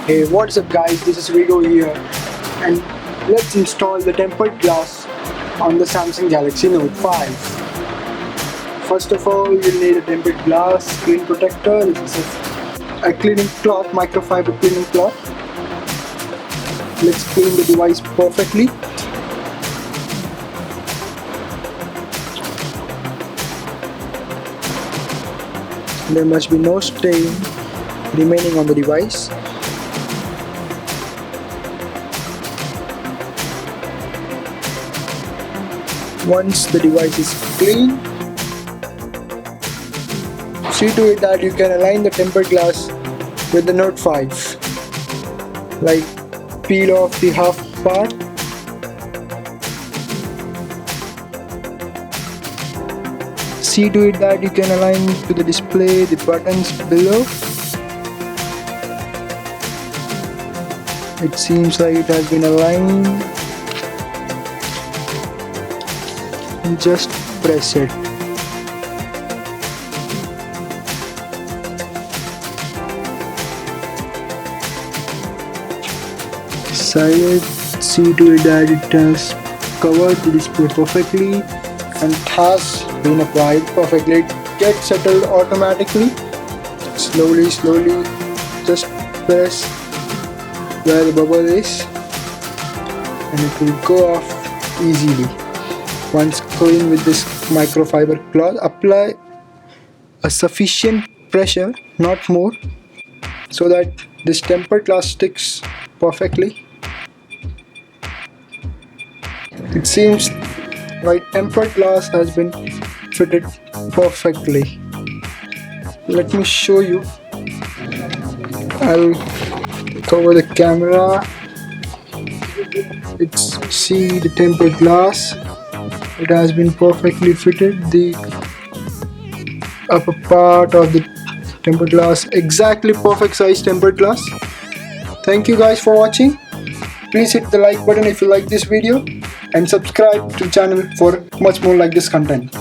Hey, what's up guys, this is Rigo here, and let's install the tempered glass on the Samsung Galaxy Note 5. First of all, you'll need a tempered glass screen protector. This is a cleaning cloth, microfiber cleaning cloth. Let's clean the device perfectly. There must be no stain remaining on the device. Once the device is clean, see to it that you can align the tempered glass with the Note 5. Like, peel off the half part. See to it that you can align to the display the buttons below. It seems like it has been aligned. And just press it. Side, see to it that it has covered the display perfectly and it has been applied perfectly. It gets settled automatically. Slowly, just press where the bubble is and it will go off easily. Once clean with this microfiber cloth, apply a sufficient pressure, not more, so that this tempered glass sticks perfectly. It seems like tempered glass has been fitted perfectly. Let me show you. I'll cover the camera. See the tempered glass. It has been perfectly fitted. The upper part of the tempered glass, exactly perfect size tempered glass. Thank you guys for watching. Please hit the like button if you like this video and subscribe to the channel for much more like this content.